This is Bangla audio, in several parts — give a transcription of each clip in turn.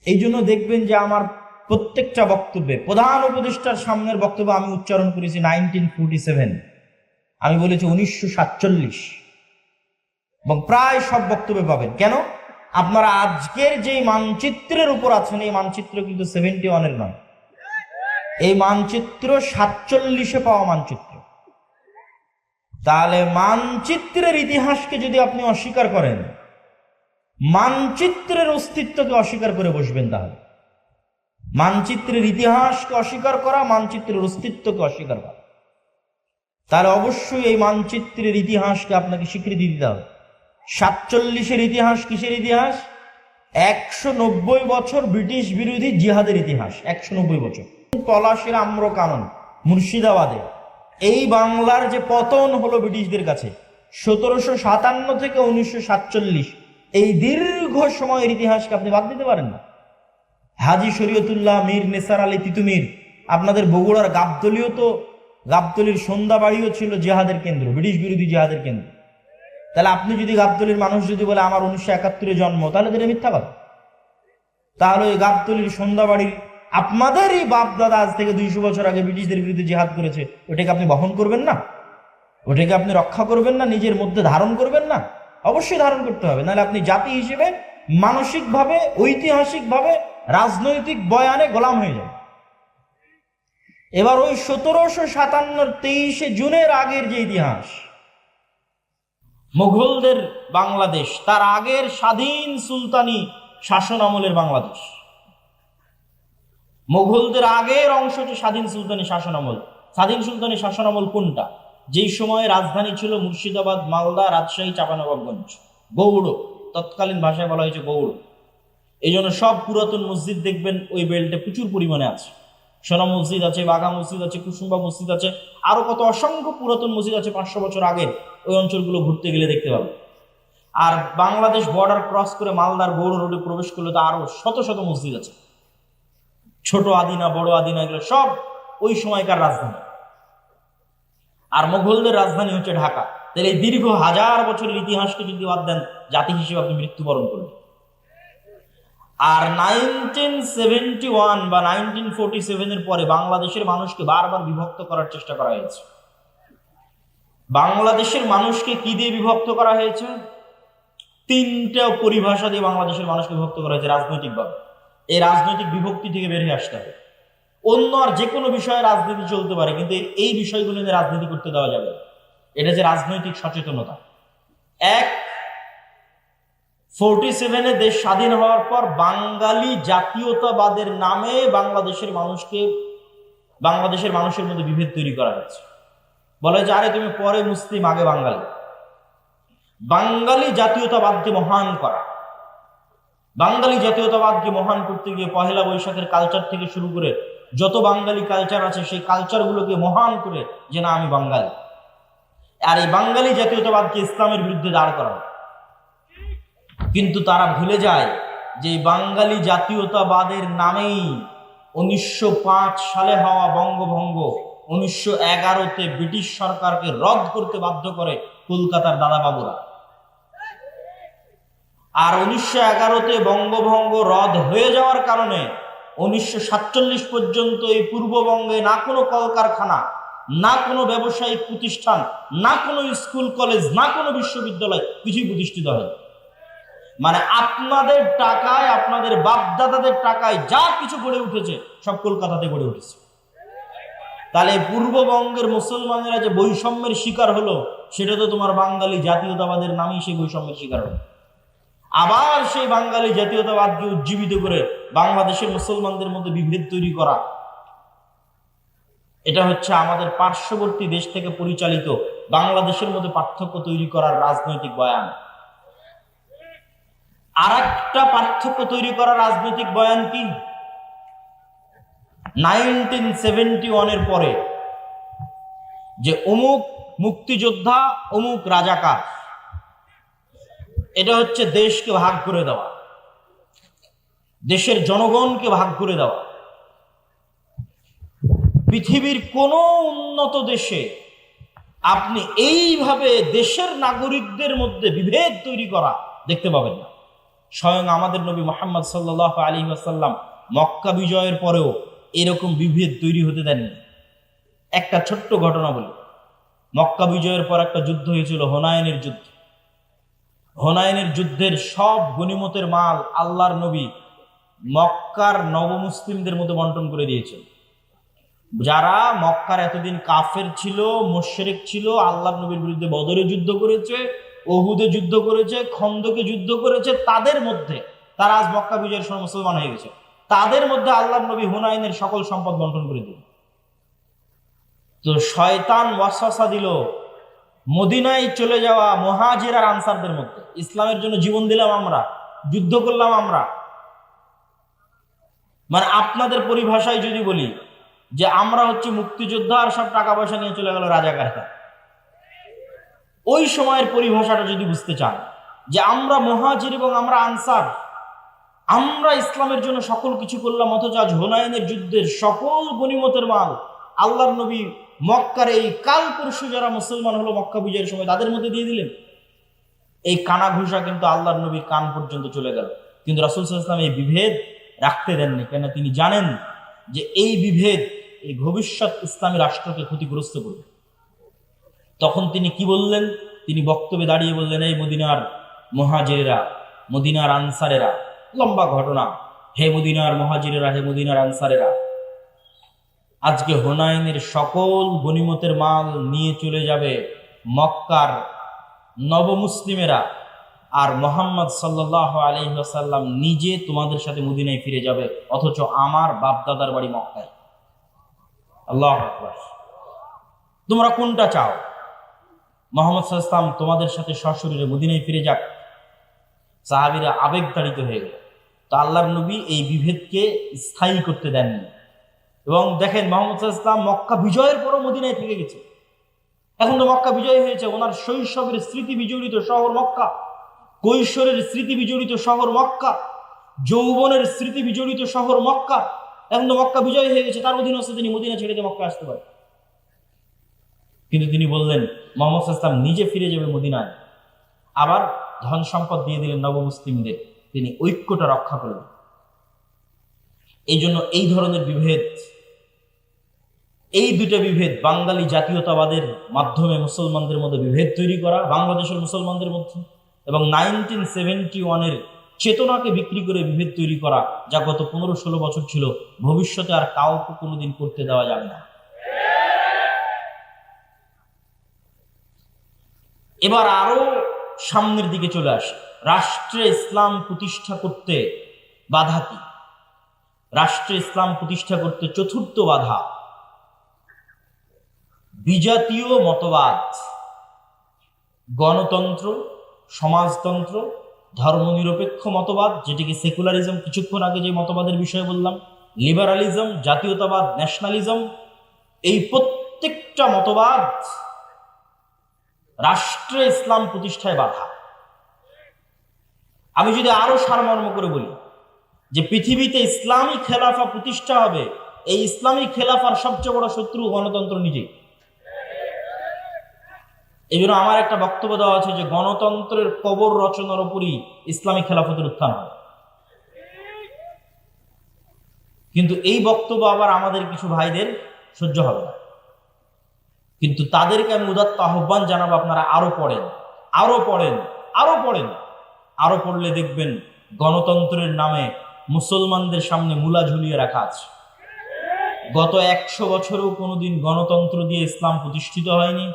এই জন্য দেখবেন যে আমার প্রত্যেকটা বক্তব্যে প্রধান উপদেষ্টার সামনের বক্তব্য আমি উচ্চারণ করেছি 1947, আমি বলেছি 1947, এবং প্রায় সব বক্তব্যে পাবেন। কেন? আপনারা আজকের যে মানচিত্রের উপর আছেন এই মানচিত্র কিন্তু 71-এর নয়, এই মানচিত্র 47-এ পাওয়া মানচিত্র। তাহলে মানচিত্রের ইতিহাসকে যদি আপনি অস্বীকার করেন, মানচিত্রের অস্তিত্বকে অস্বীকার করে বসবেন, তাহলে মানচিত্রের ইতিহাসকে অস্বীকার করা, মানচিত্রের অস্তিত্বকে অস্বীকার করা, তাহলে অবশ্যই এই মানচিত্রের ইতিহাসকে আপনাকে স্বীকৃতি দিতে হবে। 47-এর ইতিহাস কিসের ইতিহাস? 190 বছর ব্রিটিশ বিরোধী জিহাদের ইতিহাস, 190 বছর। পলাশির আম্রকানন মুর্শিদাবাদে এই বাংলার যে পতন হলো ব্রিটিশদের কাছে 1757 থেকে 1947, এই দীর্ঘ সময়ের ইতিহাসকে আপনি বাদ দিতে পারেন না। হাজী শরীয়তুল্লাহ মীর নেসার আলী তিতুমির, আপনাদের বগুড়ার গাবতলীও তো, গাবতলীর সন্ধ্যাবাড়িও ছিল জিহাদের কেন্দ্র, ব্রিটিশ বিরোধী জিহাদের কেন্দ্র। তাহলে আপনি যদি গাবতলীর মানুষ যদি বলে আমার 1971-এ জন্ম, তাহলে তো এটা মিথ্যা কথা। তাহলে ওই গাবতলীর সন্ধ্যাবাড়ির আপনাদেরই বাপ দাদা আজ থেকে 200 বছর আগে ব্রিটিশদের বিরুদ্ধে জিহাদ করেছে, ওটাকে আপনি বহন করবেন না? ওটাকে আপনি রক্ষা করবেন না? নিজের মধ্যে ধারণ করবেন না? অবশ্যই ধারণ করতে হবে, নাহলে আপনি জাতি হিসেবে মানসিকভাবে, ঐতিহাসিকভাবে, রাজনৈতিক বয়ানে গোলাম হয়ে যাবেন। এবার ওই 1757 23শে জুনের আগের যে ইতিহাস, মুঘলদের বাংলাদেশ, তার আগের স্বাধীন সুলতানি শাসন আমলের বাংলাদেশ, মুঘলদের আগের অংশ হচ্ছে স্বাধীন সুলতানি শাসন আমল। স্বাধীন সুলতানি শাসন আমল কোনটা? যেই সময়ে রাজধানী ছিল মুর্শিদাবাদ, মালদা, রাজশাহী, চাঁপানবাবগঞ্জ, গৌড়, তৎকালীন ভাষায় বলা হয়েছে গৌড়। এই জন্য সব পুরাতন মসজিদ দেখবেন ওই বেল্টে প্রচুর পরিমাণে আছে। সোনা মসজিদ আছে, বাঘা মসজিদ আছে, কুসুম্বা মসজিদ আছে, আরো কত অসংখ্য পুরাতন মসজিদ আছে 500 বছর আগের। ওই অঞ্চলগুলো ঘুরতে গেলে দেখতে পাবেন। আর বাংলাদেশ বর্ডার ক্রস করে মালদার গৌড় রোডে প্রবেশ করলে তো আরো শত শত মসজিদ আছে, ছোট আদিনা, বড় আদিনা, এগুলো সব ওই সময়কার রাজধানী। আর মুঘলদের রাজধানী হচ্ছে ঢাকা। তাহলে এই দীর্ঘ 1000 বছরের ইতিহাসকে যদি বাদ দেন, জাতি হিসেবে আপনি মৃত্যুবরণ করবেন। আর 1971 বা 1947-এর পরে বাংলাদেশের মানুষকে বারবার বিভক্ত করার চেষ্টা করা হয়েছে। বাংলাদেশের মানুষকে কি দিয়ে বিভক্ত করা হয়েছে? 3টা পরিভাষা দিয়ে বাংলাদেশের মানুষকে বিভক্ত করা হয়েছে রাজনৈতিকভাবে। এই রাজনৈতিক বিভক্তি থেকে বের হয়ে আসতে হবে। অন্য আর যে কোনো বিষয়ে রাজনীতি চলতে পারে, কিন্তু এই বিষয়গুলো নিয়ে রাজনীতি করতে দেওয়া যাবে। এটা যে রাজনৈতিক সচেতনতা। 47-এ দেশ স্বাধীন হওয়ার পর বাঙালি জাতীয়তাবাদের নামে বাংলাদেশের মানুষের মধ্যে বিভেদ তৈরি করা হয়েছে। বলে যে আরে তুমি পরে মুসলিম, আগে বাঙালি। বাঙালি জাতীয়তাবাদকে মহান করা, বাঙালি জাতীয়তাবাদকে মহান করতে গিয়ে পহেলা বৈশাখের কালচার থেকে শুরু করে যত বাঙালি কালচার আছে সেই কালচারগুলোকে মহান করে যে না আমি বাঙালি। আর এই বাঙালি জাতীয়তাবাদকে ইসলামের বিরুদ্ধে দাঁড় করা। কিন্তু তারা ভুলে যায় যে বাঙালি জাতীয়তাবাদের নামেই 1905 সালে হওয়া বঙ্গভঙ্গ 1911-তে ব্রিটিশ সরকারকে রদ করতে বাধ্য করে কলকাতার দাদাবাবুরা। আর 1911-তে বঙ্গভঙ্গ রদ হয়ে যাওয়ার কারণে 1947 পর্যন্ত এই পূর্ববঙ্গে না কোনো কলকারখানা, না কোনো ব্যবসায়িক প্রতিষ্ঠান, না কোনো স্কুল কলেজ, না কোনো বিশ্ববিদ্যালয় কিছুই প্রতিষ্ঠিত হয়। মানে আপনাদের টাকায়, আপনাদের বাপদাদাদের টাকায় যা কিছু গড়ে উঠেছে সব কলকাতাতে গড়ে উঠেছে। তাহলে পূর্ববঙ্গের মুসলমানেরা যে বৈষম্যের শিকার হলো, সেটা তো তোমার বাঙালি জাতীয়তাবাদের নামেই সেই বৈষম্যের শিকার হলো। আবার সেই বাঙালি জাতীয়তাবাদকে উজ্জীবিত করে বাংলাদেশের মুসলমানদের মধ্যে বিভেদ তৈরি করা, এটা হচ্ছে আমাদের পার্শ্ববর্তী দেশ থেকে পরিচালিত বাংলাদেশের মধ্যে পার্থক্য তৈরি করার রাজনৈতিক বয়ান। আর একটা পার্থক্য তৈরি করার রাজনৈতিক বয়ান কি? 1971-এর পরে যে অমুক মুক্তিযোদ্ধা, অমুক রাজাকার, এটা হচ্ছে দেশকে ভাগ করে দেওয়া, দেশের জনগণকে ভাগ করে দেওয়া। পৃথিবীর কোন উন্নত দেশে আপনি এইভাবে দেশের নাগরিকদের মধ্যে বিভেদ তৈরি করা দেখতে পাবেন না। স্বয়ং আমাদের নবী মুহাম্মদ সাল্লাল্লাহু আলাইহি ওয়াসাল্লাম মক্কা বিজয়ের পরেও এরকম বিভেদ তৈরি হতে দেননি। একটা ছোট্ট ঘটনা বলি। মক্কা বিজয়ের পর একটা যুদ্ধ হয়েছিল, হুনাইনের যুদ্ধ। হুনাইনের যুদ্ধের সব গনিমতের মাল আল্লাহর নবী মক্কার নবমুসলিমদের মধ্যে বন্টন করে দিয়েছেন। যারা মক্কার এতদিন কাফের ছিল, মুশরিক ছিল, আল্লাহর নবীর বিরুদ্ধে বদরে যুদ্ধ করেছে, উহুদে যুদ্ধ করেছে, খন্দকে যুদ্ধ করেছে, তাদের মধ্যে তারা আজ মক্কা বিজয়ের সময় মুসলমান হয়ে গেছে, তাদের মধ্যে আল্লাহর নবী হুনাইনের সকল সম্পদ বন্টন করে দিল। তো শয়তান ওয়াসওয়াসা দিল মদিনায় চলে যাওয়া মুহাজির আর আনসারদের মধ্যে, ইসলামের জন্য জীবন দিলাম আমরা, যুদ্ধ করলাম আমরা, মানে আপনাদের পরিভাষায় যদি বলি যে আমরা হচ্ছে মুক্তিযোদ্ধা আর সব টাকা পয়সা নিয়ে চলে গেল রাজাকাররা, ওই সময়ের পরিভাষাটা যদি বুঝতে চান যে আমরা মুহাজির এবং আমরা আনসার, আমরা ইসলামের জন্য সকল কিছু করলাম, অথচ আজ হুনাইনের যুদ্ধের সকল গনিমতের মাল আল্লাহর নবী মক্কার এই কাল পরশু যারা মুসলমান হলো মক্কা বিজয়ের সময় তাদের মধ্যে দিয়ে দিলেন। এই কানা ঘুষা কিন্তু আল্লাহর নবীর কান পর্যন্ত চলে গেল, কিন্তু রাসূল সাল্লাল্লাহু আলাইহি ওয়াসাল্লাম এই বিভেদ রাখতে দেননি। কেন? তিনি জানেন যে এই বিভেদ এই ভবিষ্যৎ ইসলামী রাষ্ট্রকে ক্ষতিগ্রস্ত করবে। তখন তিনি কি বললেন? তিনি বক্তব্যে দাঁড়িয়ে বললেন, এই মদিনার মুহাজিরেরা, মদিনার আনসারেরা, লম্বা ঘটনা, হে মদিনার মুহাজিরেরা, হে মদিনার আনসারেরা, আজকে হুনাইনের সকল গনিমতের মাল নিয়ে চলে যাবে মক্কার নবমুসলিমেরা, আর মুহাম্মদ সাল্লাল্লাহু আলাইহি ওয়াসাল্লাম নিজে তোমাদের সাথে মদিনায় ফিরে যাবে, অথচ আমার বাপদাদার বাড়ি মক্কায়। আল্লাহু আকবার। তোমরা কোনটা চাও? মুহাম্মদ সাল্লাল্লাহু আলাইহি ওয়াসাল্লাম তোমাদের সাথে সশরীরে মদিনায় ফিরে যাক? সাহাবীরা আবেগতাড়িত হয়ে গেল। তো আল্লাহর নবী এই বিভেদকে স্থায়ী করতে দেননি। এবং দেখেন, মুহাম্মদ সাল্লাল্লাহু আলাইহি ওয়াসাল্লাম মক্কা বিজয়ের পরও মদিনায় থেকে গেছে। এখন তো মক্কা বিজয় হয়েছে, ওনার শৈশবের স্মৃতি বিজড়িত শহর মক্কা, কৈশোরের স্মৃতি বিজড়িত শহর মক্কা, যৌবনের স্মৃতি বিজড়িত শহর মক্কা। এখন তো মক্কা বিজয় হয়ে গেছে, তার অধীনস্থ তিনি মদিনা ছেড়ে দিয়ে মক্কা আসতে পারেন। কিন্তু তিনি বললেন মুহাম্মদ সাল্লাল্লাহু আলাইহি ওয়াসাল্লাম নিজে ফিরে যাবে মদিনায়, আবার ধন সম্পদ দিয়ে দিলেন নবমুসলিমদের, তিনি ঐক্যটা রক্ষা করলেন। এই জন্য এই ধরনের বিভেদ, এই দুটো বিভেদ, বাঙালি জাতীয়তাবাদের মাধ্যমে মুসলমানদের মধ্যে বিভেদ তৈরি করা বাংলাদেশের মুসলমানদের মধ্যে, এবং 1971-এর চেতনাকে বিক্রি করে বিভেদ তৈরি করা, যা গত 15-16 বছর ছিল, ভবিষ্যতে আর কাউকে কোনোদিন করতে দেওয়া যাবে না। এবার আরো সামনের দিকে চলে আসে, রাষ্ট্রে ইসলাম প্রতিষ্ঠা করতে বাধা কি? রাষ্ট্রে ইসলাম প্রতিষ্ঠা করতে চতুর্থ বাধা বিজাতীয় মতবাদ, গণতন্ত্র, সমাজতন্ত্র, ধর্মনিরপেক্ষ মতবাদ, যেটিকে সেকুলারিজম, কিছুক্ষণ আগে যে মতবাদের বিষয়ে বললাম, লিবারালিজম, জাতীয়তাবাদ, ন্যাশনালিজম, এই প্রত্যেকটা মতবাদ রাষ্ট্রে ইসলাম প্রতিষ্ঠায় বাধা। আমি যদি আরো সারমর্ম করে বলি যে পৃথিবীতে ইসলামী খেলাফা প্রতিষ্ঠা হবে, এই ইসলামী খেলাফার সবচেয়ে বড় শত্রু গণতন্ত্র নিজেই। এই জন্য আমার একটা বক্তব্য দেওয়া আছে যে গণতন্ত্রের কবর রচনার উপরই ইসলামী খেলাফতের উত্থান হয়। কিন্তু এই বক্তব্য আবার আমাদের কিছু ভাইদের সহ্য হবে না, কিন্তু তাদেরকে আমি উদাত্ত আহ্বান জানাবো, আপনারা আরো পড়েন, আরো পড়েন, আরো পড়েন। আরো পড়লে দেখবেন গণতন্ত্রের নামে মুসলমানদের সামনে মূলা ঝুলিয়ে রাখা আছে। গত 100 বছরেও কোনোদিন গণতন্ত্র দিয়ে ইসলাম প্রতিষ্ঠিত হয়নি,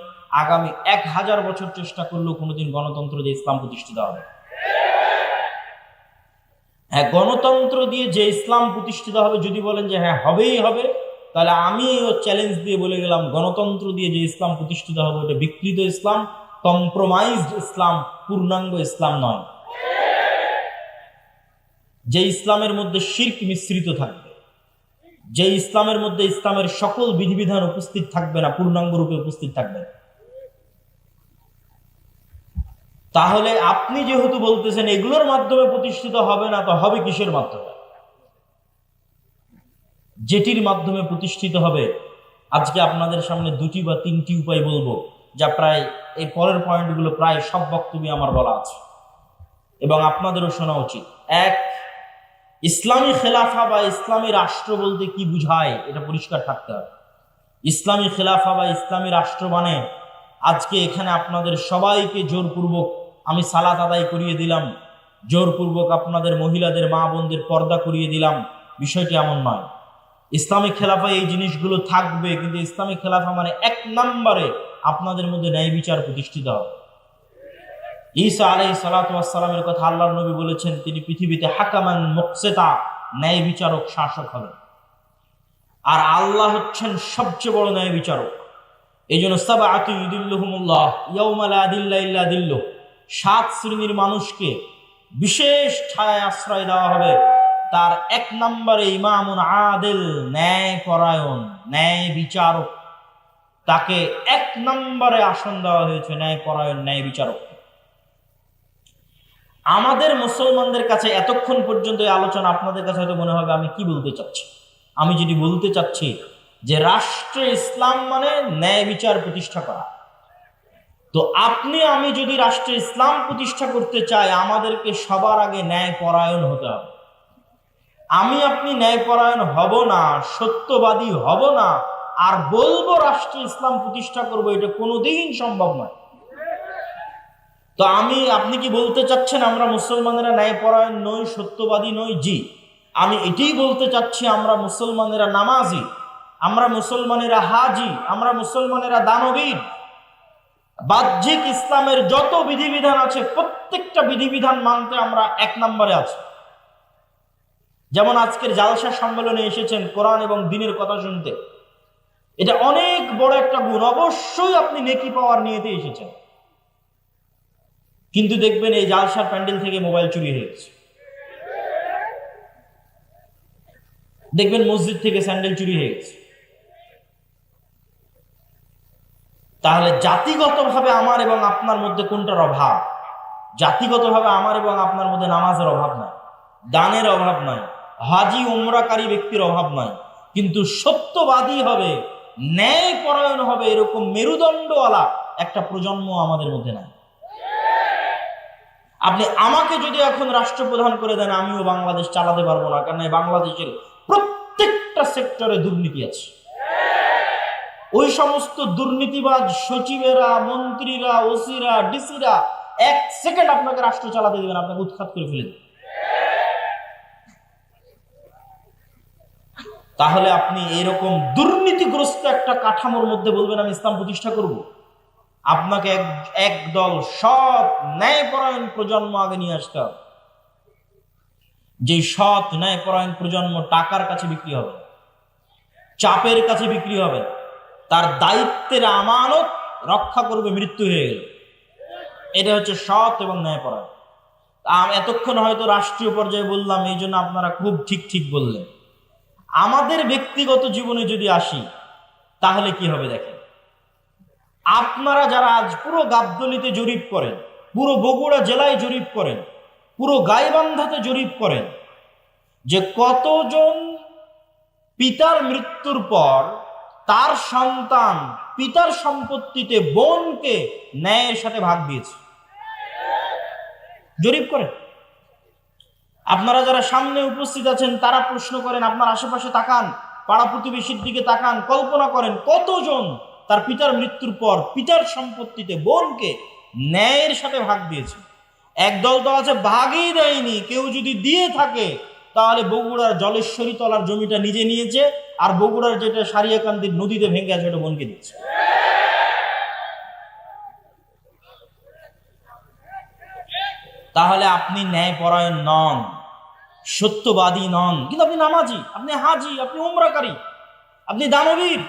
আগামী 1000 বছর চেষ্টা করলেও কোনোদিন গণতন্ত্র দিয়ে ইসলাম প্রতিষ্ঠিত হবে। হ্যাঁ, গণতন্ত্র দিয়ে যে ইসলাম প্রতিষ্ঠিত হবে, যদি বলেন যে হ্যাঁ হবেই হবে, তাহলে আমি চ্যালেঞ্জ দিয়ে বলে গেলাম, গণতন্ত্র দিয়ে যে ইসলাম প্রতিষ্ঠিত হবে ওটা বিকৃত ইসলাম, কম্প্রোমাইজড ইসলাম, পূর্ণাঙ্গ ইসলাম নয়। যে ইসলামের মধ্যে শিরক মিশ্রিত থাকবে, যে ইসলামের মধ্যে ইসলামের সকল বিধিবিধান উপস্থিত থাকবে না, পূর্ণাঙ্গ রূপে উপস্থিত থাকবে না। তাহলে আপনি যেহেতু বলতেছেন এগুলোর মাধ্যমে প্রতিষ্ঠিত হবে না, তো হবে কিসের মাধ্যমে? যেটির মাধ্যমে প্রতিষ্ঠিত হবে, আজকে আপনাদের সামনে 2টি বা 3টি উপায় বলবো, যা প্রায় এই পরের পয়েন্টগুলো প্রায় সব বক্তব্যে আমার বলা আছে এবং আপনাদেরও শোনা উচিত। এক, ইসলামী খেলাফা বা ইসলামী রাষ্ট্র বলতে কি বুঝায় এটা পরিষ্কার থাকতে হবে। ইসলামী খেলাফা বা ইসলামী রাষ্ট্র মানে আজকে এখানে আপনাদের সবাইকে জোরপূর্বক আমি সালাত আদায় করিয়ে দিলাম, জোরপূর্বক আপনাদের মহিলাদের মা বোনদের পর্দা করিয়ে দিলাম, বিষয়টি এমন নয়। ইসলামিক খেলাফায় এই জিনিসগুলো থাকবে, কিন্তু ইসলামিক খেলাফা মানে এক নম্বরে আপনাদের মধ্যে ন্যায় বিচার প্রতিষ্ঠিত হবে। ঈসা আলাইহিস সালাতু ওয়াস সালামের কথা আল্লাহর নবী বলেছেন, তিনি পৃথিবীতে হাকামান মুকসিতা, ন্যায় বিচারক, শাসক হবেন। আর আল্লাহ হচ্ছেন সবচেয়ে বড় ন্যায় বিচারক। এই জন্য সাবআতু ইউদিল্লুহুমুল্লাহ ইয়াউমা লা দিল্লা ইল্লা দিল্লুহ, 7 শ্রেণীর মানুষকে বিশেষ ছায়ায় আশ্রয় দেওয়া হবে। তার এক নম্বরে ইমামুন আদিল, ন্যায় পরায়ণ, ন্যায় বিচারক। তাকে এক নম্বরে আসন দেওয়া হয়েছে, ন্যায় পরায়ণ, ন্যায় বিচারক। আমাদের মুসলমানদের কাছে এতক্ষণ পর্যন্ত এই আলোচনা আপনাদের কাছে হয়তো মনে হবে আমি কি বলতে চাচ্ছি। আমি যেটি বলতে চাচ্ছি যে রাষ্ট্রে ইসলাম মানে ন্যায় বিচার প্রতিষ্ঠা করা। তো আপনি আমি যদি রাষ্ট্রে ইসলাম প্রতিষ্ঠা করতে চাই, আমাদেরকে সবার আগে ন্যায় পরায়ণ হতে হবে। আমি আপনি ন্যায় পরায়ণ হব না, সত্যবাদী হব না, আর বলবো রাষ্ট্রে ইসলাম প্রতিষ্ঠা করব, এটা কোনোদিন সম্ভব নয়। তো আপনি কি বলতে চাচ্ছেন আমরা মুসলমানেরা ন্যায়পরায়ণ নই, সত্যবাদী নই? জি, আমি এটাই বলতে চাচ্ছি আমরা মুসলমানেরা নামাজি, আমরা মুসলমানেরা হাজি, আমরা মুসলমানেরা দানবীর। বাহ্যিক ইসলামের যত বিধিবিধান আছে প্রত্যেকটা বিধিবিধান মানতে আমরা এক নম্বরে আছি। যেমন আজকের জালসা সম্মেলনে এসেছেন কোরআন এবং দ্বীনের কথা শুনতে, এটা অনেক বড় একটা গুণ। অবশ্যই আপনি নেকি পাওয়ার নিয়েতে এসেছেন, কিন্তু দেখবেন এই জালসার প্যান্ডেল থেকে মোবাইল চুরি হয়ে গেছে, দেখবেন মসজিদ থেকে স্যান্ডেল চুরি হয়ে গেছে। তাহলে জাতিগতভাবে আমার এবং আপনার মধ্যে কোনটার অভাব? জাতিগতভাবে আমার এবং আপনার মধ্যে নামাজের অভাব নাই, দানের অভাব নাই, হাজি উমরাকারী ব্যক্তির অভাব নাই, কিন্তু সত্যবাদী হবে, ন্যায় পরায়ণ হবে, এরকম মেরুদণ্ডওয়ালা একটা প্রজন্ম আমাদের মধ্যে নাই। আপনি আমাকে যদি এখন রাষ্ট্রপ্রধান করে দেন, আমিও বাংলাদেশ চালাতে পারবো না, কারণ বাংলাদেশের প্রত্যেকটা সেক্টরে দুর্নীতি আছে। ওই সমস্ত দুর্নীতিবাজ সচিবেরা, মন্ত্রীরা, ওসিরা, ডিসিরা 1 সেকেন্ড আপনাকে রাষ্ট্র চালাতে দেবেন, আপনাকে উৎখাত করে ফেলে দেবেন। তাহলে আপনি এরকম দুর্নীতিগ্রস্ত একটা কাঠামোর মধ্যে বলবেন আমি ইসলাম প্রতিষ্ঠা করব? আপনাকে একদল সৎ ন্যায়পরায়ণ প্রজন্ম আগে নিয়ে আসতে হবে। যে সৎ ন্যায়পরায়ণ প্রজন্ম টাকার কাছে বিক্রি হবে, চাপের কাছে বিক্রি হবে, তার দায়িত্বের আমানত রক্ষা করবে মৃত্যু হয়ে গেল। এটা হচ্ছে সৎ এবং ন্যায়পরায়ণ। এতক্ষণ হয়তো রাষ্ট্রীয় পর্যায়ে বললাম, এই জন্য আপনারা খুব ঠিক ঠিক বললেন। আমাদের ব্যক্তিগত জীবনে যদি আসি, তাহলে কি হবে দেখেন। আপনারা যারা আজ পুরো গাবতলীতে জরিপ করেন, পুরো বগুড়া জেলায় জরিপ করেন, পুরো গাইবান্ধাতে জরিপ করেন, যে কতজন পিতার মৃত্যুর পর তার সন্তান পিতার সম্পত্তিতে বোনকে ন্যায়ের সাথে ভাগ দিয়েছে, জরিপ করেন। আপনারা যারা সামনে উপস্থিত আছেন তারা প্রশ্ন করেন, আপনার আশেপাশে তাকান, পাড়া প্রতিবেশীর দিকে তাকান, কল্পনা করেন কতজন তার পিতার মৃত্যুর পর পিতার সম্পত্তিতে বোনকে ন্যায়ের সাথে ভাগ দিয়েছে। একদল তো আছে ভাগই দেয়নি, কেউ যদি দিয়ে থাকে তাহলে বগুড়ার জলেশ্বরী তলার জমিটা নিজে নিয়েছে, আর বগুড়ার যেটা সারিয়াকান্দির নদীতে ভেঙে আছে ওটা বোনকে দিচ্ছে। তাহলে আপনি ন্যায়পরায়ণ নন, সত্যবাদী নন, কিন্তু আপনি নামাজি, আপনি হাজি, আপনি উমরাকারী, আপনি দানবীর।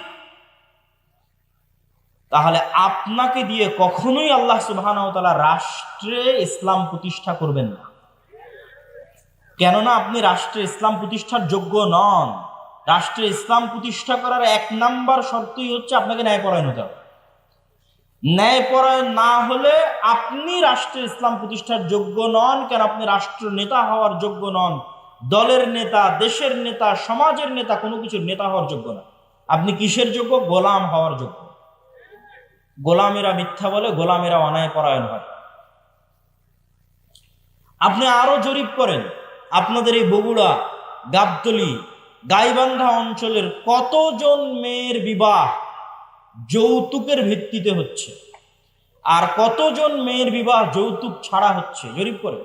তাহলে আপনাকে দিয়ে কখনোই আল্লাহ সুবহানাহু ওয়া তাআলা রাষ্ট্রে ইসলাম প্রতিষ্ঠা করবেন না। কেননা আপনি রাষ্ট্রে ইসলাম প্রতিষ্ঠার যোগ্য নন। রাষ্ট্রে ইসলাম প্রতিষ্ঠা করার 1 নাম্বার শর্তই হচ্ছে আপনাকে ন্যায়পরায়ণ হতে হবে। ন্যায়পরায়ণ না হলে আপনি রাষ্ট্রে ইসলাম প্রতিষ্ঠার যোগ্য নন। কেন? আপনি রাষ্ট্র নেতা হওয়ার যোগ্য নন, দলের নেতা, দেশের নেতা, সমাজের নেতা, কোনো কিছুর নেতা হওয়ার যোগ্য না। আপনি কিসের যোগ্য? গোলাম হওয়ার যোগ্য। গোলামেরা মিথ্যা বলে, গোলামেরা অন্যায়পরায়ণ হয়। আপনি আরো জরিপ করেন, আপনাদের এই বগুড়া, গাবতলী, গাইবান্ধা অঞ্চলের কতজন মেয়ের বিবাহ যৌতুকের ভিত্তিতে হচ্ছে, আর কতজন মেয়ের বিবাহ যৌতুক ছাড়া হচ্ছে জরিপ করে।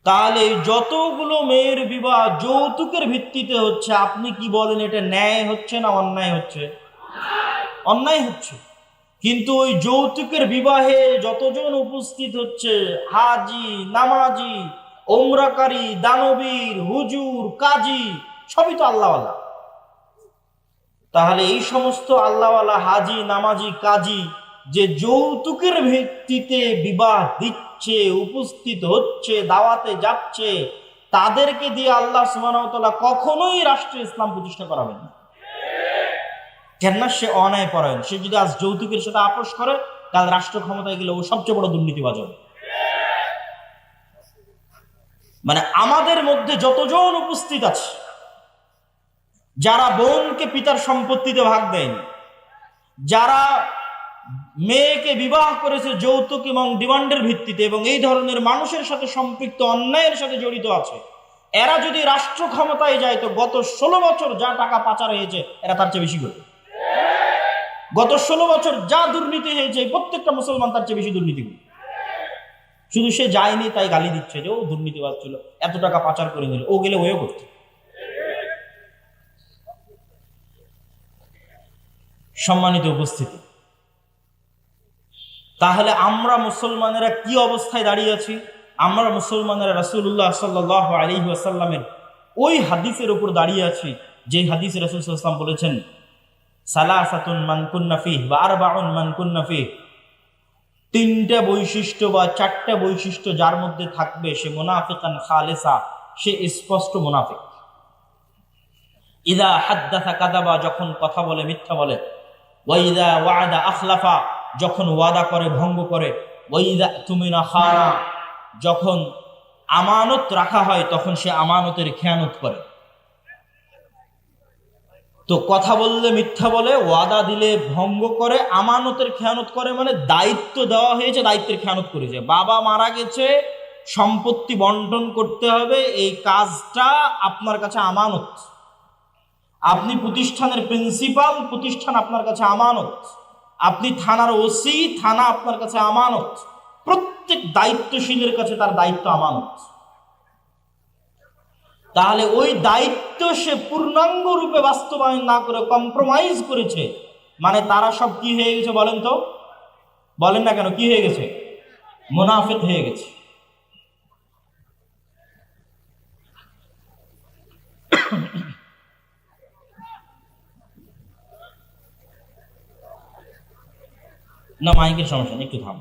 তাহলে যতগুলো মেয়ের বিবাহ যৌতুকের ভিত্তিতে হচ্ছে, আপনি কি বলেন এটা ন্যায় হচ্ছে না অন্যায় হচ্ছে? অন্যায় হচ্ছে। কিন্তু ওই যৌতুকের বিবাহে যতজন উপস্থিত হচ্ছে, হাজি, নামাজি, ওমরাকারী, দানবীর, হুজুর, কাজী, সবই তো আল্লাহওয়ালা। তাহলে এই সমস্ত আল্লাহওয়ালা হাজি, নামাজি, কাজী যে যৌতুকের ভিত্তিতে বিবাহ দিচ্ছে, উপস্থিত হচ্ছে, দাওয়াতে যাচ্ছে, তাদেরকে দিয়ে আল্লাহ সুবহানাহু ওয়া তাআলা কখনোই রাষ্ট্রে ইসলাম প্রতিষ্ঠা করাবেন না। কেননা সে অন্যায় পরায়ণ। সে যদি আজ যৌতুকের সাথে আপোষ করে, কাল রাষ্ট্র ক্ষমতায় গেলে ও সবচেয়ে বড় দুর্নীতিবাজ হবে। মানে আমাদের মধ্যে যতজন উপস্থিত আছে, যারা বোনকে পিতার সম্পত্তিতে ভাগ দেয়নি, যারা মেয়েকে বিবাহ করেছে যৌতুক এবং ডিমান্ডের ভিত্তিতে, এবং এই ধরনের মানুষের সাথে সম্পৃক্ত, অন্যায়ের সাথে জড়িত আছে, এরা যদি রাষ্ট্র ক্ষমতায় যায় তো গত 16 বছর যা টাকা পাচার হয়েছে এরা তার চেয়ে বেশি করবে। গত 16 বছর যা দুর্নীতি হয়েছে প্রত্যেকটা মুসলমান তার চেয়ে বেশি দুর্নীতি করবে। শুধু সে যায়নি তাই গালি দিচ্ছে যে ও দুর্নীতিবাজ ছিল, এত টাকা পাচার করে নিল, ও গেলে ওও করছে। সম্মানিত উপস্থিতি, তাহলে আমরা মুসলমানেরা কি অবস্থায় দাঁড়িয়ে আছি? আমরা মুসলমানেরা রাসূলুল্লাহ সাল্লাল্লাহু আলাইহি ওয়াসাল্লামের ওই হাদিসের উপর দাঁড়িয়ে আছি যে হাদিসে রাসূল সাল্লাল্লাহু আলাইহি ওয়াসাল্লাম বলেছেন, সালাসাতুন মান কুন্না ফিহি বা আরবাউন মান কুন্না ফিহি, 3টা বৈশিষ্ট্য বা 4টা বৈশিষ্ট্য যার মধ্যে থাকবে সে মুনাফিকান খালিসা, সে স্পষ্ট মুনাফিক। ইযা হাদ্দাসা কাযাবা, যখন কথা বলে মিথ্যা বলে, ওয়া ইযা ওয়া'আদা আখলাফা, যখন ওয়াদা করে ভঙ্গ করে, ওয়া ইযা তুমিনা খানা, যখন আমানত রাখা হয় তখন সে আমানতের খেয়ানত করে। তো কথা বললে মিথ্যা বলে, ওয়াদা দিলে ভঙ্গ করে, আমানতের খেয়ানত করে, মানে দায়িত্ব দেওয়া হয়েছে দায়িত্বের খেয়ানত করেছে। বাবা মারা গেছে, সম্পত্তি বন্টন করতে হবে, এই কাজটা আপনার কাছে আমানত। আপনি প্রতিষ্ঠানের প্রিন্সিপাল, প্রতিষ্ঠান আপনার কাছে আমানত। আপনি থানার ওসি, থানা আপনার কাছে আমানত। প্রত্যেক দায়িত্বশীলের কাছে তার দায়িত্ব আমানত। তাহলে ওই দায়িত্ব সে পূর্ণাঙ্গ রূপে বাস্তবায়ন না করে কম্প্রোমাইজ করেছে, মানে তারা সব কি হয়ে গেছে বলেন তো? বলেন না কেন, কি হয়ে গেছে? মুনাফিক হয়ে গেছে। না মাইকের সমস্যা নেই, একটু থাম।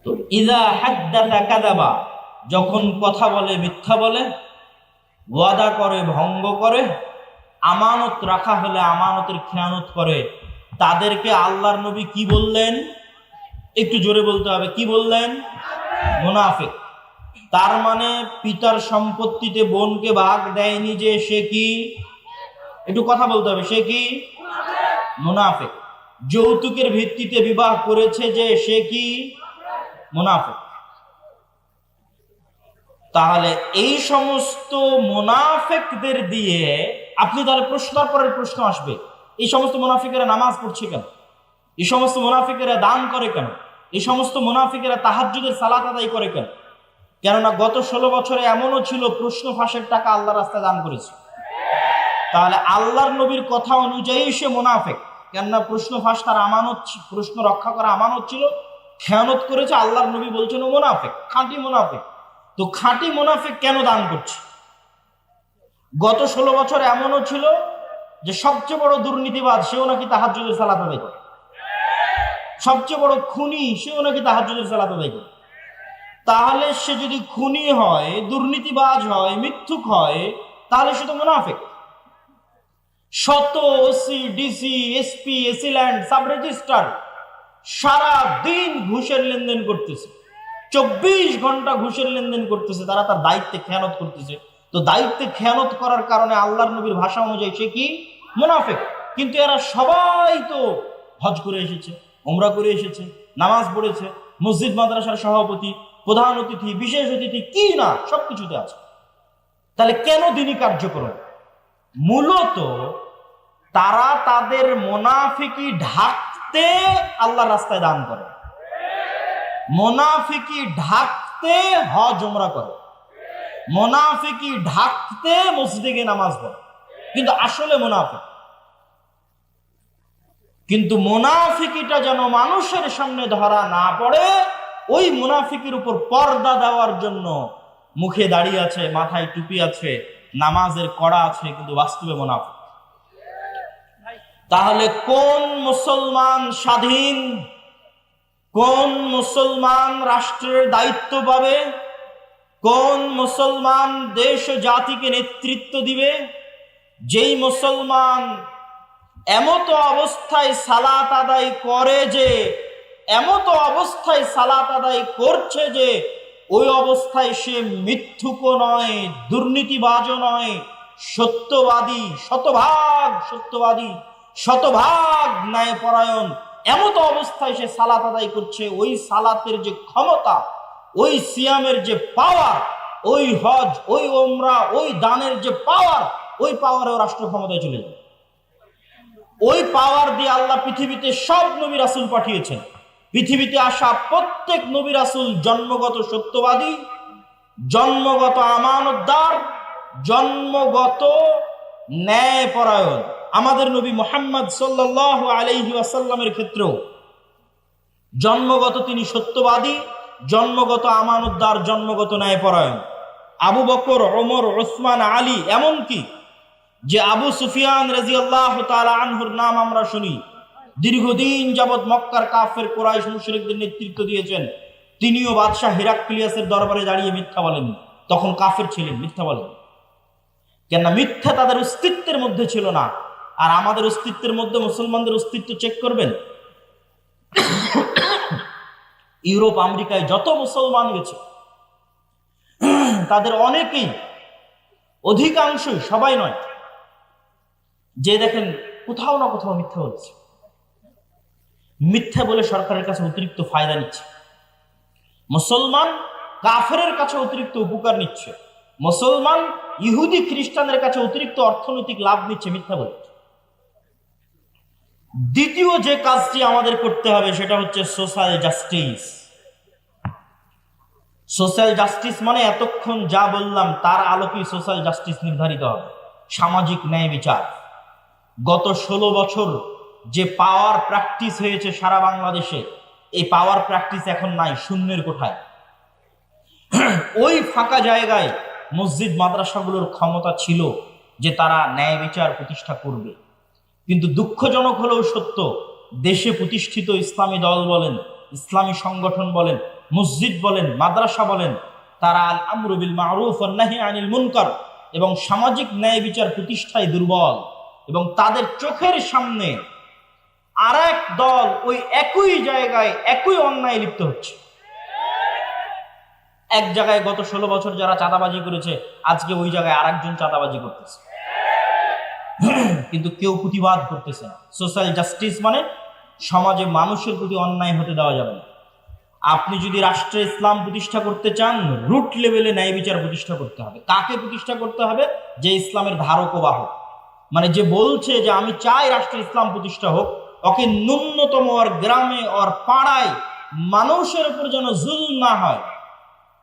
তো ইযা হাদ্দাসা কাযাবা, যখন কথা বলে মিথ্যা বলে, ওয়াদা করে ভঙ্গ করে, আমানত রাখা হলে আমানতের খেয়ানত করে, তাদেরকে আল্লাহর নবী কি বললেন? একটু জোরে বলতে হবে, কি বললেন? মুনাফিক। তার মানে পিতার সম্পত্তিতে বোনকে ভাগ দেয়নি যে সে কি? একটু কথা বলতে হবে, সে কি? মুনাফিক। যৌতুকের ভিত্তিতে বিবাহ করেছে যে সে কি? মুনাফিক। তাহলে এই সমস্ত মুনাফিকদের দিয়ে আপনি তাহলে প্রশ্নের পরের প্রশ্ন আসবে, এই সমস্ত মুনাফিকেরা নামাজ পড়ছে কেন? এই সমস্ত মুনাফিকেরা দান করে কেন? এই সমস্ত মুনাফিকেরা তাহাজ্জুদের সালাত আদায় করে কেন? কেননা গত 16 বছরে এমনও ছিল প্রশ্ন ফাঁসের টাকা আল্লাহর রাস্তায় দান করেছে। তাহলে আল্লাহর নবীর কথা অনুযায়ী সে মুনাফিক, কেননা প্রশ্ন ফাঁস তার আমানত, প্রশ্ন রক্ষা করা আমানত ছিল, খেয়ানত করেছে। আল্লাহর নবী বলছেন ও মুনাফিক, খাঁটি মুনাফিক। তো খাঁটি মুনাফিক কেন দান করছে? গত 16 বছর এমনও ছিল যে সবচেয়ে বড় দুর্নীতিবাজ সেও নাকি তাহাজ্জুদের সালাত আদায় করে, সবচেয়ে বড় খুনি সেও নাকি তাহাজ্জুদের সালাত আদায় করে। তাহলে সে যদি খুনি হয়, দুর্নীতিবাজ হয়, মিথ্যুক হয়, তাহলে সে তো মুনাফিক। শত OC, DC, SP, AC land, sub registrar সারা দিন ঘুষের লেনদেন করতেছে, 24 ঘন্টা ঘুষের লেনদেন করতেছে, তারা তার দায়িত্বে খেয়ানত করতেছে। তো দায়িত্বে খেয়ানত করার কারণে আল্লাহর নবীর ভাষা অনুযায়ী সে কি? মুনাফিক। কিন্তু এরা সবাই তো হজ করে এসেছে, উমরা করে এসেছে, নামাজ পড়েছে, মসজিদ মাদ্রাসার সভাপতি, প্রধান অতিথি, বিশেষ অতিথি, কি না সবকিছুতে আছে। তাহলে কেন দিনী কার্যক্রম? মূলত তারা তাদের মুনাফিকি ঢাকতে আল্লাহর রাস্তায় দান করে, মুনাফিকি ঢাকতে হজ উমরা করে, মুনাফিকি ঢাকতে মসজিদে গিয়ে নামাজ পড়ে, কিন্তু আসলে মুনাফিক। কিন্তু মুনাফিকিটা যেন মানুষের সামনে ধরা না পড়ে, ওই মুনাফিকের উপর পর্দা দেওয়ার জন্য মুখে দাড়ি আছে, মাথায় টুপি আছে, নামাজের কড়া আছে, কিন্তু বাস্তবে মুনাফিক। তাহলে কোন মুসলমান স্বাধীন, কোন মুসলমান রাষ্ট্রের দায়িত্ব পাবে, কোন মুসলমান দেশ জাতিকে নেতৃত্ব দিবে? যেই মুসলমান এমত অবস্থায় সালাত আদায় করে যে, এমত অবস্থায় সালাত আদায় করছে যে ওই অবস্থায় সে মিথ্যুকও নয়, দুর্নীতিবাজও নয়, সত্যবাদী, শতভাগ সত্যবাদী, শতভাগ ন্যায়পরায়ণ, এমত অবস্থায় সে সালাত আদায় করছে, ওই সালাতের যে ক্ষমতা, ওই সিয়ামের যে পাওয়ার, ওই হজ, ওই ওমরা, ওই দানের যে পাওয়ার, ওই পাওয়ারেও রাষ্ট্র ক্ষমতায় চলে যায়। ওই পাওয়ার দিয়ে আল্লাহ পৃথিবীতে সব নবী রাসূল পাঠিয়েছেন। পৃথিবীতে আসা প্রত্যেক নবী রাসূল জন্মগত সত্যবাদী, জন্মগত আমানতদার, জন্মগত ন্যায়পরায়ণ। আমাদের নবী মুহাম্মদ সাল্লাল্লাহু আলাইহি ওয়াসাল্লামের ক্ষেত্রেও জন্মগত তিনি সত্যবাদী, জন্মগত আমানতদার, জন্মগত ন্যায়পরায়ণ। আবু বকর, ওমর, ওসমান, আলী, এমনকি যে আবু সুফিয়ান রাদিয়াল্লাহু তাআলা আনহুর নাম আমরা শুনি, দীর্ঘদিন যাবৎ মক্কার কাফের কুরাইশ মুশরিকদের নেতৃত্ব দিয়েছেন, তিনিও বাদশাহ হিরাক্লিয়াসের দরবারে দাঁড়িয়ে মিথ্যা বলেন। তখন কাফের ছিলেন, মিথ্যা বলেন কেন? মিথ্যা তাদের অস্তিত্বের মধ্যে ছিল না। আর আমাদের অস্তিত্বের মধ্যে মুসলমানদের অস্তিত্ব চেক করবেন, ইউরোপ আমেরিকায় যত মুসলমান গেছে তাদের অনেকেই, অধিকাংশই, সবাই নয়, যে দেখেন কোথাও না কোথাও মিথ্যা বলছে। মিথ্যা বলে সরকারের কাছে অতিরিক্ত ফায়দা নিচ্ছে, মুসলমান কাফেরের কাছে অতিরিক্ত উপকার নিচ্ছে, মুসলমান ইহুদি খ্রিস্টানের কাছে অতিরিক্ত অর্থনৈতিক লাভ নিচ্ছে মিথ্যা বলে। দ্বিতীয় যে কাজটি আমাদের করতে হবে সেটা হচ্ছে সোশ্যাল জাস্টিস। সোশ্যাল জাস্টিস মানে এতক্ষণ যা বললাম তার আলোকেই সোশ্যাল জাস্টিস নির্ধারিত হবে, সামাজিক ন্যায় বিচার। গত 16 বছর যে পাওয়ার প্র্যাকটিস হয়েছে সারা বাংলাদেশে, এই পাওয়ার প্র্যাকটিস এখন নাই, শূন্যের কোঠায়। ওই ফাঁকা জায়গায় মসজিদ মাদ্রাসাগুলোর ক্ষমতা ছিল যে তারা ন্যায় বিচার প্রতিষ্ঠা করবে। কিন্তু দুঃখজনক হলেও সত্য, দেশে প্রতিষ্ঠিত ইসলামী দল বলেন, ইসলামী সংগঠন বলেন, মসজিদ বলেন, মাদ্রাসা বলেন, তারা আল আমরু বিল মারুফ ওয়ান নাহি আনিল মুনকার এবং সামাজিক ন্যায় বিচার প্রতিষ্ঠায় দুর্বল। এবং তাদের চোখের সামনে আরেক দল ওই একই জায়গায় একই অন্যায় লিপ্ত হচ্ছে। এক জায়গায় গত 16 বছর যারা চাঁদাবাজি করেছে, আজকে ওই জায়গায় আরেকজন চাঁদাবাজি করতেছে, কিন্তু কেউ প্রতিবাদ করতেছে না। সোশ্যাল জাস্টিস মানে সমাজে মানুষের প্রতি অন্যায় হতে দেওয়া যাবে না। আপনি যদি রাষ্ট্রে ইসলাম প্রতিষ্ঠা করতে চান, রুট লেভেলে ন্যায় বিচার প্রতিষ্ঠা করতে হবে। কাকে প্রতিষ্ঠা করতে হবে? যে ইসলামের ধারক ও বাহক, মানে যে বলছে যে আমি চাই রাষ্ট্রে ইসলাম প্রতিষ্ঠা হোক, ওকে ন্যূনতম ওর গ্রামে ওর পাড়ায় মানুষের উপর যেন জুলম না হয়।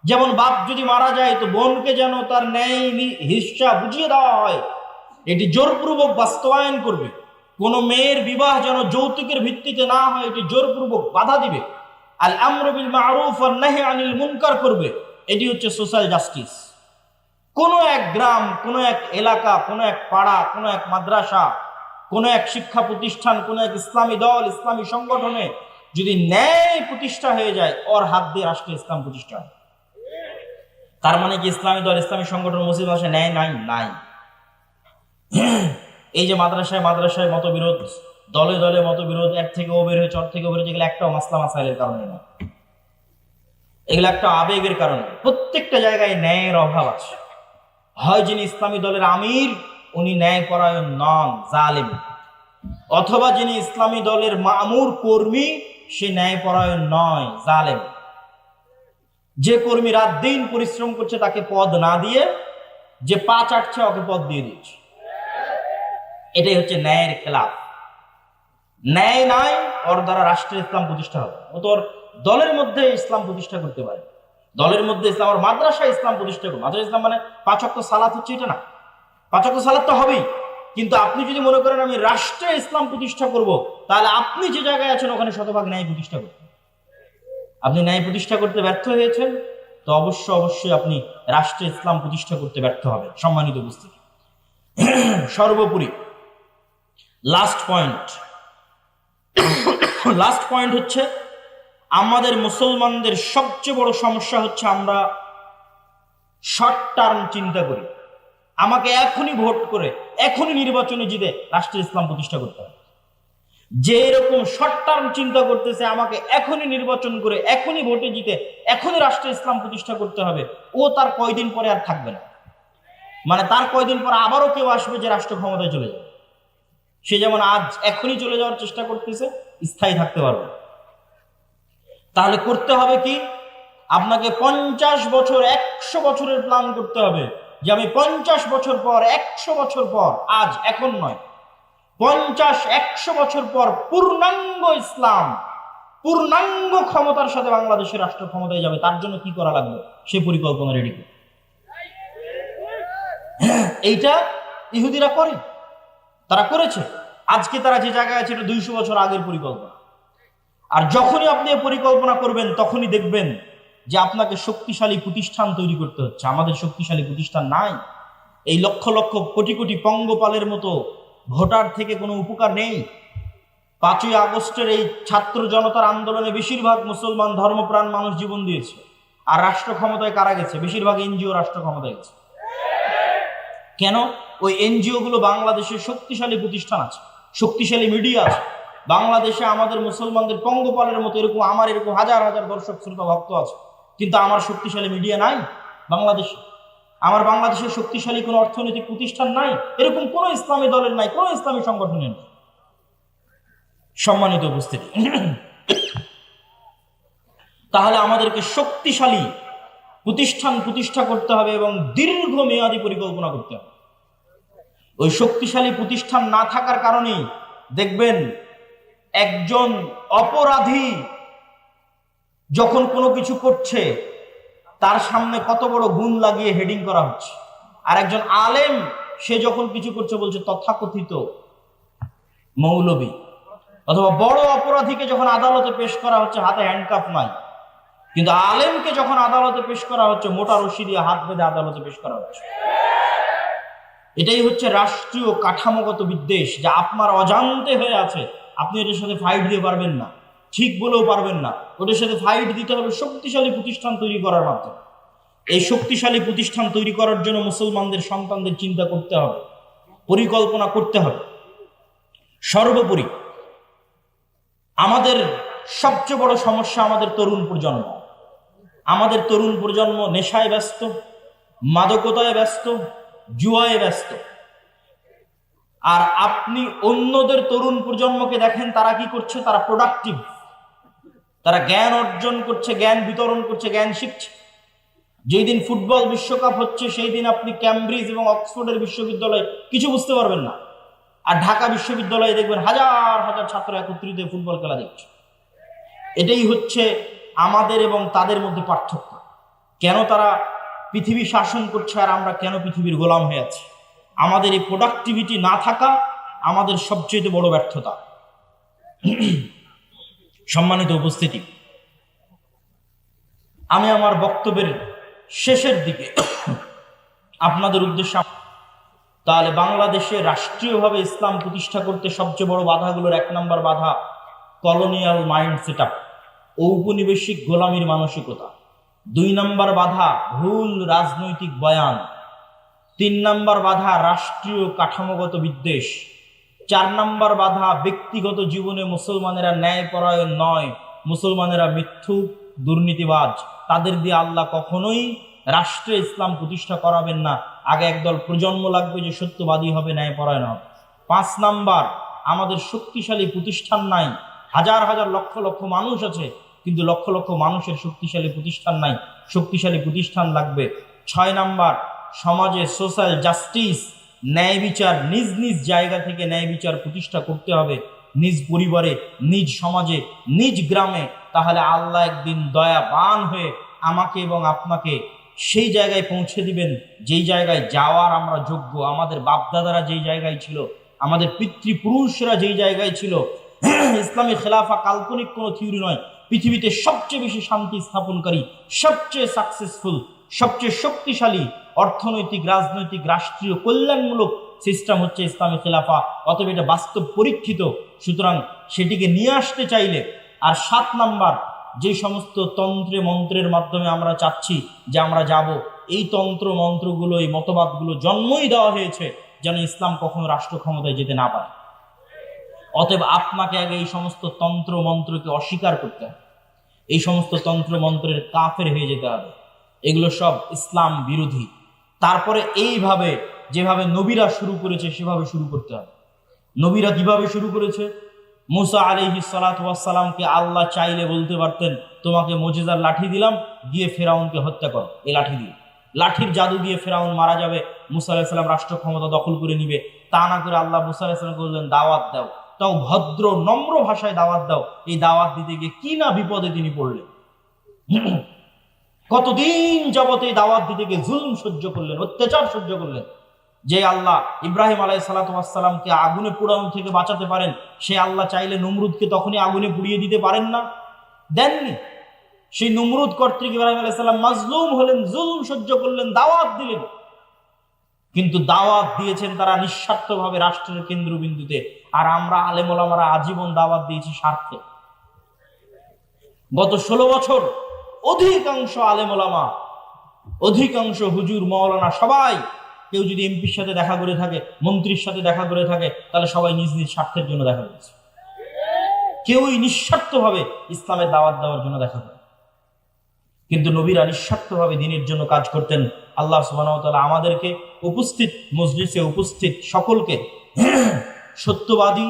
যেমন বাপ যদি মারা যায় তো বোনকে যেন তার ন্যায় হিস্সা বুঝিয়ে দেওয়া হয়, এটি জোরপূর্বক বাস্তবায়ন করবে। কোন মেয়ের বিবাহ যেন যৌতুকের ভিত্তিতে না হয়, এটি জোরপূর্বক বাধা দিবে। আল আমরু বিল মারুফ ওয়ান নাহি আনিল মুনকার করবে। এটি হচ্ছে সোশ্যাল জাস্টিস। কোন এক গ্রাম, কোন এক এলাকা, কোন এক পাড়া, কোন এক মাদ্রাসা, কোন এক শিক্ষা প্রতিষ্ঠান, কোন এক ইসলামী দল, ইসলামী সংগঠনে যদি ন্যায় প্রতিষ্ঠা হয়ে যায়, ওর হাত দিয়ে রাষ্ট্রে ইসলাম প্রতিষ্ঠা হয়। তার মানে কি ইসলামী দল, ইসলামী সংগঠন, মসজিদ মাদ্রাসায় ন্যায় নাই? নাই। এই যে মাদ্রাসায় মাদ্রাসায় মতবিরোধ, দলে দলে মতবিরোধ, এর থেকে ও বের হয়েছে, ওর থেকে ও বের হয়েছে, এগুলো একটাও মাসলা মাসাইলের কারণে না, এগুলো একটা আবেগের কারণে। প্রত্যেকটা জায়গায় ন্যায়ের অভাব আছে। হয় যিনি ইসলামী দলের আমির উনি ন্যায়পরায়ণ নন, জালেম। অথবা যিনি ইসলামী দলের মামুর কর্মী, সে ন্যায়পরায়ণ নয়, জালেম। যে কর্মী রাত দিন পরিশ্রম করছে তাকে পদ না দিয়ে, যে পা চাটছে ওকে পদ দিয়ে দিচ্ছে, এটাই হচ্ছে ন্যায়ের খেলাফ। ন্যায় নাই, ওর দ্বারা রাষ্ট্রের ইসলাম প্রতিষ্ঠা হবে। ও তোর দলের মধ্যে ইসলাম প্রতিষ্ঠা করতে পারে, দলের মধ্যে ইসলাম, আর মাদ্রাসায় ইসলাম প্রতিষ্ঠা করবে। মাদ্রাসা ইসলাম মানে 5 ওয়াক্ত সালাত হচ্ছে এটা না, 5 ওয়াক্ত সালাত তো হবেই, কিন্তু আপনি যদি মনে করেন আমি রাষ্ট্রে ইসলাম প্রতিষ্ঠা করব, তাহলে আপনি যে জায়গায় আছেন ওখানে শতভাগ ন্যায় প্রতিষ্ঠা করতে। আপনি ন্যায় প্রতিষ্ঠা করতে ব্যর্থ হয়েছেন, তো অবশ্যই আপনি রাষ্ট্রে ইসলাম প্রতিষ্ঠা করতে ব্যর্থ হবেন। সম্মানিত উপস্থিতি, সর্বোপরি লাস্ট পয়েন্ট হচ্ছে, আমাদের মুসলমানদের সবচেয়ে বড় সমস্যা হচ্ছে আমরা শর্ট টার্ম চিন্তা করি। আমাকে এখনই ভোট করে, এখনই নির্বাচনে জিতে রাষ্ট্রের ইসলাম প্রতিষ্ঠা করতে হবে। যে এরকম শর্ট টার্ম চিন্তা করতেছে, আমাকে এখনই নির্বাচন করে, এখনই ভোটে জিতে, এখনই রাষ্ট্রের ইসলাম প্রতিষ্ঠা করতে হবে, ও তার কয়দিন পরে আর থাকবে না। মানে তার কয়দিন পরে আবারও কেউ আসবে যে রাষ্ট্র ক্ষমতায় চলে যাবে। সে যেমন আজ এখনই চলে যাওয়ার চেষ্টা করতেছে, স্থায়ী থাকতে পারবে। তাহলে করতে হবে কি? আপনাকে 50 বছর, 100 বছরের প্ল্যান করতে হবে, যে আমি 50 বছর পর, 100 বছর পর, আজ এখন নয়, 50-100 বছর পর পূর্ণাঙ্গ ইসলাম, পূর্ণাঙ্গ ক্ষমতার সাথে বাংলাদেশের রাষ্ট্র ক্ষমতায় যাবে। তার জন্য কি করা লাগবে সেই পরিকল্পনা রেডি করে। এইটা ইহুদিরা করে, তারা করেছে। আজকে তারা যে জায়গায় আছে এটা 200 বছর আগের পরিকল্পনা। আর যখনই আপনি এই পরিকল্পনা করবেন, তখনই দেখবেন যে আপনাকে শক্তিশালী প্রতিষ্ঠান তৈরি করতে হচ্ছে। আমাদের শক্তিশালী প্রতিষ্ঠান নাই। এই লক্ষ লক্ষ কোটি কোটি পঙ্গপালের মতো ভোটার থেকে কোনো উপকার নেই। 5ই আগস্টের এই ছাত্র জনতার আন্দোলনে বেশিরভাগ মুসলমান ধর্মপ্রাণ মানুষ জীবন দিয়েছে। আর রাষ্ট্র ক্ষমতায় কারা গেছে? বেশিরভাগ এনজিও রাষ্ট্র ক্ষমতায় গেছে। কেন? ওই এনজিও গুলো বাংলাদেশের শক্তিশালী প্রতিষ্ঠান আছে, শক্তিশালী মিডিয়া আছে। বাংলাদেশে আমাদের মুসলমানদের পঙ্গপালের মতো এরকম আমার এরকম হাজার হাজার দর্শক শ্রোতা ভক্ত আছে, কিন্তু আমার শক্তিশালী মিডিয়া নাই বাংলাদেশে। আমার বাংলাদেশের শক্তিশালী কোনো অর্থনৈতিক প্রতিষ্ঠান নাই, এরকম কোন ইসলামী দলের নাই, কোন ইসলামী সংগঠনের নাই। সম্মানিত উপস্থিতি, তাহলে আমাদেরকে শক্তিশালী প্রতিষ্ঠান প্রতিষ্ঠা করতে হবে এবং দীর্ঘমেয়াদী পরিকল্পনা করতে হবে। ওই শক্তিশালী প্রতিষ্ঠান না থাকার কারণেই দেখবেন একজন অপরাধী যখন কোনো কিছু করছে, তার সামনে কত বড় গুণ লাগিয়ে হেডিং করা হচ্ছে। আর একজন আলেম সে যখন কিছু করছে বলছে তথাকথিত মৌলবী। অথবা বড় অপরাধীকে যখন আদালতে পেশ করা হচ্ছে, হাতে হ্যান্ডকাফ নাই, কিন্তু আলেমকে যখন আদালতে পেশ করা হচ্ছে, মোটা রশি দিয়ে হাত বেঁধে আদালতে পেশ করা হচ্ছে। এটাই হচ্ছে রাষ্ট্রীয় কাঠামোগত বিদ্বেষ, যা আপনার অজান্তে হয়ে আছে। আপনি এটার সাথে ফাইট দিয়ে পারবেন না, ঠিক বলেও পারবেন না। ওটার সাথে ফাইট দিতে হবে শক্তিশালী প্রতিষ্ঠান তৈরি করার মাধ্যমে। এই শক্তিশালী প্রতিষ্ঠান তৈরি করার জন্য মুসলমানদের সন্তানদের চিন্তা করতে হবে, পরিকল্পনা করতে হবে। সর্বোপরি আমাদের সবচেয়ে বড় সমস্যা আমাদের তরুণ প্রজন্ম। আমাদের তরুণ প্রজন্ম নেশায় ব্যস্ত, মাদকতায় ব্যস্ত, জুয়ায় ব্যস্ত। আর আপনি অন্যদের তরুণ প্রজন্মকে দেখেন, তারা কি করছে? তারা প্রোডাক্টিভ, তারা জ্ঞান অর্জন করছে, জ্ঞান বিতরণ করছে, জ্ঞান শিখছে। যেই দিন ফুটবল বিশ্বকাপ হচ্ছে, সেই দিন আপনি ক্যামব্রিজ এবং অক্সফোর্ডের বিশ্ববিদ্যালয়ে কিছু বুঝতে পারবেন না। আর ঢাকা বিশ্ববিদ্যালয়ে দেখবেন হাজার হাজার ছাত্র একত্রিত ফুটবল খেলা দেখছে। এটাই হচ্ছে আমাদের এবং তাদের মধ্যে পার্থক্য। কেন তারা পৃথিবী শাসন করছে আর আমরা কেন পৃথিবীর গোলাম হয়ে আছি? আমাদের এই প্রোডাক্টিভিটি না থাকা আমাদের সবচেয়ে বড় ব্যর্থতা। সম্মানিত উপস্থিতি, আমি আমার বক্তব্যের শেষের দিকে আপনাদের উদ্দেশ্যে, তাহলে বাংলাদেশে রাষ্ট্রীয়ভাবে ইসলাম প্রতিষ্ঠা করতে সবচেয়ে বড় বাধাগুলোর 1 নম্বর বাধা কলোনিয়াল মাইন্ড সেট আপ, ঔপনিবেশিক গোলামীর মানসিকতা। 2 নম্বর বাধা ভুল রাজনৈতিক বয়ান। 3 নম্বর বাধা রাষ্ট্রীয় কাঠামোগত বিদ্বেষ। 4 নম্বর বাধা ব্যক্তিগত জীবনে মুসলমানেরা ন্যায়পরায়ণ নয়, মুসলমানেরা মিথ্যুক, দুর্নীতিবাজ। তাদের দিয়ে আল্লাহ কখনোই রাষ্ট্রে ইসলাম প্রতিষ্ঠা করাবেন না। আগে একদল প্রজন্ম লাগবে যে সত্যবাদী হবে, ন্যায়পরায়ণ হবে। 5 নাম্বার, আমাদের শক্তিশালী প্রতিষ্ঠান নাই। হাজার হাজার লক্ষ লক্ষ মানুষ আছে, কিন্তু লক্ষ লক্ষ মানুষের শক্তিশালী প্রতিষ্ঠান নাই। শক্তিশালী প্রতিষ্ঠান লাগবে। 6 নাম্বার, সমাজে সোশ্যাল জাস্টিস, ন্যায় বিচার, নিজ নিজ জায়গা থেকে ন্যায় বিচার প্রতিষ্ঠা করতে হবে, নিজ পরিবারে, নিজ সমাজে, নিজ গ্রামে। তাহলে আল্লাহ একদিন দয়াবান হয়ে আমাকে এবং আপনাকে সেই জায়গায় পৌঁছে দিবেন যেই জায়গায় যাওয়ার আমরা যোগ্য। আমাদের বাপদাদারা যেই জায়গায় ছিল, আমাদের পিতৃপুরুষরা যেই জায়গায় ছিল। ইসলামী খেলাফা কাল্পনিক কোনো থিওরি নয়। পৃথিবীতে সবচেয়ে বেশি শান্তি স্থাপনকারী, সবচেয়ে সাকসেসফুল, সবচেয়ে শক্তিশালী অর্থনৈতিক, রাজনৈতিক, রাষ্ট্রীয় কল্যাণমূলক সিস্টেম হচ্ছে ইসলামী খেলাফা। অতএব এটা বাস্তব পরীক্ষিত, সুতরাং সেটিকে নিয়ে আসতে চাইলে। আর 7 নাম্বার, যে সমস্ত তন্ত্রে মন্ত্রের মাধ্যমে আমরা চাচ্ছি যে আমরা যাব, এই তন্ত্র মন্ত্রগুলো, এই মতবাদগুলো জন্মই দেওয়া হয়েছে যেন ইসলাম কখনো রাষ্ট্র ক্ষমতায় যেতে না পারে। অতএব আপনাকে আগে এই সমস্ত তন্ত্র মন্ত্রকে অস্বীকার করতে হবে, এই সমস্ত তন্ত্র মন্ত্রের কাফের হয়ে যেতে হবে। এগুলো সব ইসলাম বিরোধী। তারপরে এইভাবে যেভাবে নবীরা শুরু করেছে সেভাবে শুরু করতে হবে। নবীরা কিভাবে শুরু করেছে? মুসা আলাইহিস সালাতু ওয়াস সালামকে আল্লাহ চাইলে বলতে পারতেন, তোমাকে মুজিজার লাঠি দিলাম, গিয়ে ফেরাউনকে হত্যা করো। এই লাঠি দিয়ে, লাঠির জাদু দিয়ে ফেরাউন মারা যাবে, মুসা আলাইহিস সালাম রাষ্ট্র ক্ষমতা দখল করে নিবে। তা না করে আল্লাহ মুসা আলাইহিস সালামকে বললেন, দাওয়াত দাও। তাও ভদ্র নম্র ভাষায় দাওয়াত দাও। এই দাওয়াত দিতে গিয়ে কি না বিপদে তিনি পড়লেন। কতদিন যাবত এই দাওয়াত দিতে গিয়ে জুলম সহ্য করলেন, অত্যাচার সহ্য করলেন। যে আল্লাহ ইব্রাহিম আলাইহিস সালাতু ওয়াস সালামকে আগুনে পোড়ানো থেকে বাঁচাতে পারেন, সে আল্লাহ চাইলে নমরুদকে তখনই আগুনে পুড়িয়ে দিতে পারেন না? দেননি। সেই নমরুদ কর্তৃক ইব্রাহিম আলাইহিস সালাম মাজলুম হলেন, জুলম সহ্য করলেন, দাওয়াত দিলেন। কিন্তু দাওয়াত দিয়েছেন তারা নিঃস্বার্থভাবে রাষ্ট্রের কেন্দ্রবিন্দুতে, আর আমরা আলেম ওলামারা আজীবন দাওয়াত দিয়েছি স্বার্থে। গত 16 বছর অধিকাংশ আলেম ওলামা, অধিকাংশ হুজুর, মাওলানা, সবাই, কেউ যদি এমপির সাথে দেখা করে থাকে, মন্ত্রীর সাথে দেখা করে থাকে, তাহলে সবাই নিজ নিজ স্বার্থের জন্য দেখা করেছে। কেউই নিঃস্বার্থভাবে ইসলামের দাওয়াত দেওয়ার জন্য দেখা করে। কিন্তু নবীরা নিঃস্বার্থভাবে দ্বীনের জন্য কাজ করতেন। আল্লাহ সুবহানাহু ওয়া তাআলা আমাদেরকে, উপস্থিত মজলিসে উপস্থিত সকলকে সত্যবাদী,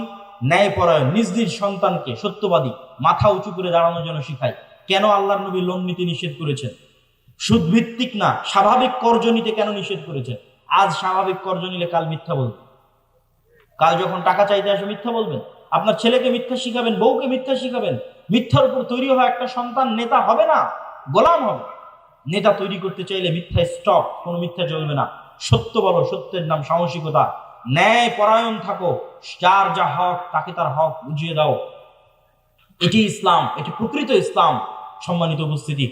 ন্যায়পরায়ণ, নিজ নিজ সন্তানকে সত্যবাদী, মাথা উঁচু করে দাঁড়ানোর জন্য শিখায়। কেন আল্লাহর নবী লোন নিতে নিষেধ করেছেন? সুদ ভিত্তিক না, স্বাভাবিক কর্জ নিতে কেন নিষেধ করেছেন? আজ স্বাভাবিক কর্জ নিলে কাল মিথ্যা বলবেন, কাল যখন টাকা চাইতে আসে মিথ্যা বলবেন। আপনার ছেলেকে মিথ্যা শিখাবেন, বউকে মিথ্যা শিখাবেন। মিথ্যার উপর তৈরি হওয়া একটা সন্তান নেতা হবে না, গোলাম হবে। নেতা তৈরি করতে চাইলে মিথ্যা স্টপ, কোনো মিথ্যা চলবে না। সত্য বলো, সত্যের নাম সাহসিকতা। ন্যায় পরায়ণ থাকো, যার যা হক তাকে তার হক বুঝিয়ে দাও। এটি ইসলাম, এটি প্রকৃত ইসলাম। সম্মানিত উপস্থিতি,